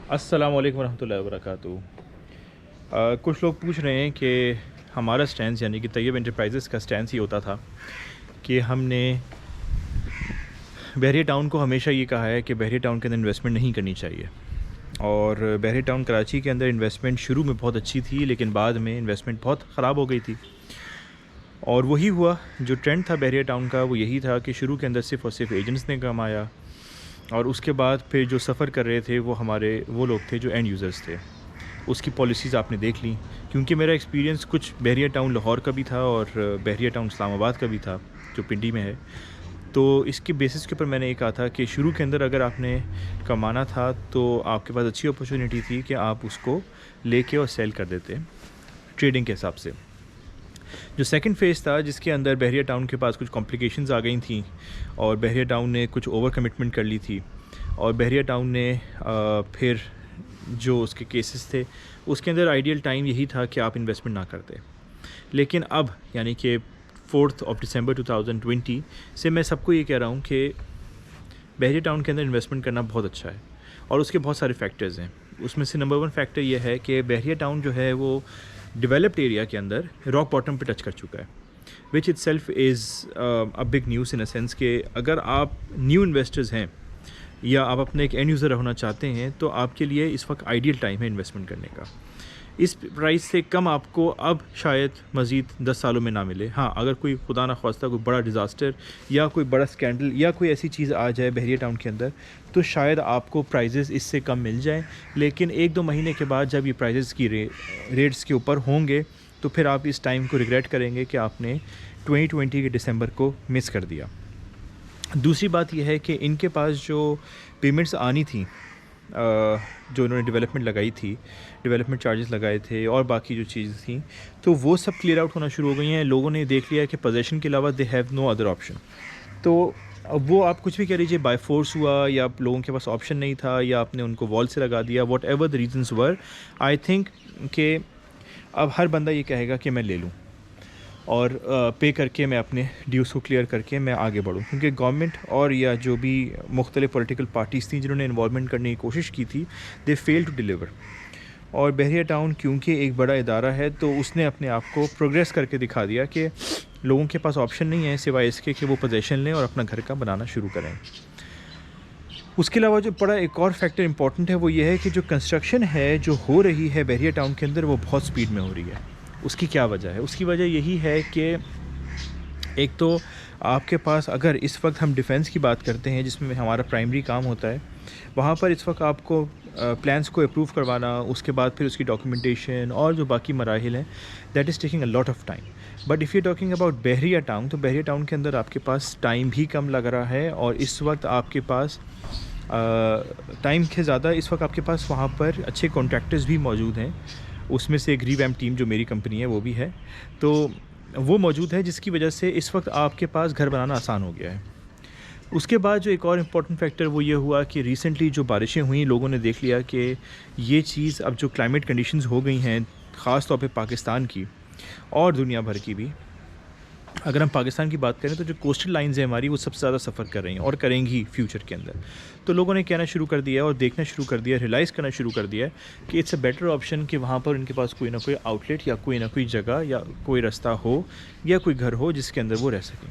अस्सलाम वालेकुम रहमतुल्लाहि व बरकातुहू। कुछ लोग पूछ रहे हैं कि हमारा स्टैंस यानी कि तैयब एंटरप्राइजेस का स्टैंस ये होता था कि हमने बहरिया टाउन को हमेशा ये कहा है कि बहरिया टाउन के अंदर इन्वेस्टमेंट नहीं करनी चाहिए। और बहरिया टाउन कराची के अंदर इन्वेस्टमेंट शुरू में बहुत अच्छी थी, लेकिन बाद में इन्वेस्टमेंट बहुत ख़राब हो गई थी। और वही हुआ, जो ट्रेंड था बहरिया टाउन का वो यही था कि शुरू के अंदर सिर्फ़ और सिर्फ एजेंट्स ने कमाया, और उसके बाद फिर जो सफ़र कर रहे थे वो लोग थे जो एंड यूज़र्स थे। उसकी पॉलिसीज़ आपने देख ली, क्योंकि मेरा एक्सपीरियंस कुछ बहरिया टाउन लाहौर का भी था और बहरिया टाउन इस्लामाबाद का भी था जो पिंडी में है। तो इसके बेसिस के ऊपर मैंने ये कहा था कि शुरू के अंदर अगर आपने कमाना था तो आपके पास अच्छी अपॉर्चुनिटी थी कि आप उसको लेके और सेल कर देते ट्रेडिंग के हिसाब से। जो सेकंड फ़ेज़ था जिसके अंदर बहरिया टाउन के पास कुछ कॉम्प्लिकेशंस आ गई थी और बहरिया टाउन ने कुछ ओवर कमिटमेंट कर ली थी, और बहरिया टाउन ने फिर जो उसके केसेस थे उसके अंदर आइडियल टाइम यही था कि आप इन्वेस्टमेंट ना करते। लेकिन अब यानी कि 4 दिसंबर 2020 से मैं सबको ये कह रहा हूँ कि बहरिया टाउन के अंदर इन्वेस्टमेंट करना बहुत अच्छा है, और उसके बहुत सारे फैक्टर्स हैं। उसमें से नंबर 1 फैक्टर ये है कि बहरिया टाउन जो है वो डेवलप्ड एरिया के अंदर रॉक बॉटम पे टच कर चुका है, which itself is a big news in a sense कि अगर आप न्यू इन्वेस्टर्स हैं या आप अपने एक एंड यूज़र होना चाहते हैं तो आपके लिए इस वक्त आइडियल टाइम है इन्वेस्टमेंट करने का। इस प्राइस से कम आपको अब शायद मज़ीद 10 सालों में ना मिले। हाँ, अगर कोई खुदा ना ख्वास्ता कोई बड़ा डिज़ास्टर या कोई बड़ा स्कैंडल या कोई ऐसी चीज़ आ जाए बहरिया टाउन के अंदर तो शायद आपको प्राइजेज़ इससे कम मिल जाएं, लेकिन 1-2 महीने के बाद जब ये प्राइजेज़ की रेट्स के ऊपर होंगे तो फिर आप इस टाइम को रिग्रेट करेंगे कि आपने 2020 के दिसंबर को मिस कर दिया। दूसरी बात यह है कि इनके पास जो पेमेंट्स आनी थी, जो इन्होंने डेवलपमेंट लगाई थी, डेवलपमेंट चार्जेस लगाए थे और बाकी जो चीज़ें थी, तो वो सब क्लियर आउट होना शुरू हो गई हैं। लोगों ने देख लिया कि पोजेसन के अलावा they have no other option. तो अब वो आप कुछ भी कह लीजिए, बाय फोर्स हुआ या लोगों के पास ऑप्शन नहीं था या आपने उनको वॉल से लगा दिया, whatever the reasons were, I think कि अब हर बंदा ये कहेगा कि मैं ले लूँ और पे करके मैं अपने ड्यूज़ को क्लियर करके मैं आगे बढ़ूँ, क्योंकि गवर्नमेंट और या जो भी मुख्तलिफ पॉलिटिकल पार्टीज़ थी जिन्होंने इन्वॉल्वमेंट करने की कोशिश की थी, दे फेल टू डिलीवर। और बहरिया टाउन क्योंकि एक बड़ा इदारा है तो उसने अपने आप को प्रोग्रेस करके दिखा दिया कि लोगों के पास ऑप्शन नहीं है सिवाय इसके कि वो पोजेसन लें और अपना घर का बनाना शुरू करें। उसके अलावा जो बड़ा एक और फैक्टर इंपॉर्टेंट है वो ये है कि जो कंस्ट्रक्शन है जो हो रही है बहरिया टाउन के अंदर वो बहुत स्पीड में हो रही है। उसकी क्या वजह है? उसकी वजह यही है कि एक तो आपके पास अगर इस वक्त हम डिफेंस की बात करते हैं जिसमें हमारा प्राइमरी काम होता है, वहाँ पर इस वक्त आपको प्लान्स को अप्रूव करवाना, उसके बाद फिर उसकी डॉक्यूमेंटेशन और जो बाकी मराहिल हैं, that is taking a lot of time. But if you talking about Bahria town, तो बहरिया टाउन के अंदर आपके पास टाइम भी कम लग रहा है, और इस वक्त आपके पास टाइम के ज़्यादा इस वक्त आपके पास वहाँ पर अच्छे कॉन्ट्रैक्टर्स भी मौजूद हैं। उसमें से एक रिवैम्प टीम जो मेरी कंपनी है वो भी है, तो वो मौजूद है, जिसकी वजह से इस वक्त आपके पास घर बनाना आसान हो गया है। उसके बाद जो एक और इम्पॉर्टेंट फैक्टर वो ये हुआ कि रिसेंटली जो बारिशें हुई, लोगों ने देख लिया कि ये चीज़ अब जो क्लाइमेट कंडीशंस हो गई हैं, ख़ास तौर पे पाकिस्तान की और दुनिया भर की भी, अगर हम पाकिस्तान की बात करें तो जो कोस्टल लाइंस हैं हमारी वो सबसे ज़्यादा सफ़र कर रही हैं और करेंगी फ्यूचर के अंदर। तो लोगों ने कहना शुरू कर दिया और देखना शुरू कर दिया, रियलाइज़ करना शुरू कर दिया कि इट्स अ बेटर ऑप्शन कि वहाँ पर उनके पास कोई ना कोई आउटलेट या कोई ना कोई जगह या कोई रास्ता हो या कोई घर हो जिसके अंदर वो रह सकें।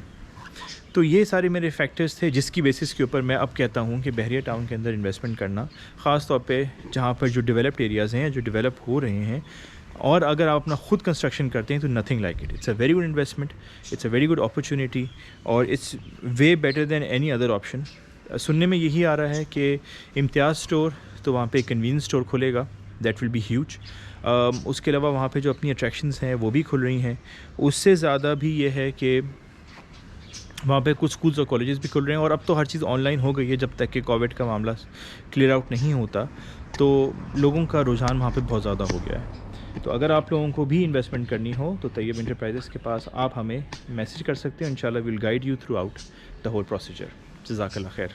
तो ये सारे मेरे फैक्टर्स थे जिसकी बेसिस के ऊपर मैं अब कहता हूँ कि बहरिया टाउन के अंदर इन्वेस्टमेंट करना, ख़ास तौर पे जहाँ पर जो डेवलप्ड एरियाज़ हैं, जो डेवलप हो रहे हैं, और अगर आप अपना खुद कंस्ट्रक्शन करते हैं तो nothing like it. It's a very good investment, it's a very good opportunity, और it's way better than any other option. सुनने में यही आ रहा है कि इम्तियाज़ स्टोर, तो वहाँ पे कन्वीनियंस स्टोर खुलेगा, दैट विल बी ह्यूज। उसके अलावा वहाँ पे जो अपनी अट्रैक्शंस हैं वो भी खुल रही हैं। उससे ज़्यादा भी ये है कि वहाँ पे कुछ स्कूल्स और कॉलेजेस भी खुल रहे हैं, और अब तो हर चीज़ ऑनलाइन हो गई है। जब तक कि कोविड का मामला क्लियर आउट नहीं होता तो लोगों का रुझान वहाँ पे बहुत ज़्यादा हो गया है। तो अगर आप लोगों को भी इन्वेस्टमेंट करनी हो तो तैयब एंटरप्राइजेस के पास आप हमें मैसेज कर सकते हैं। इंशाल्लाह will guide you throughout the whole procedure. जज़ाकल्लाह खैर।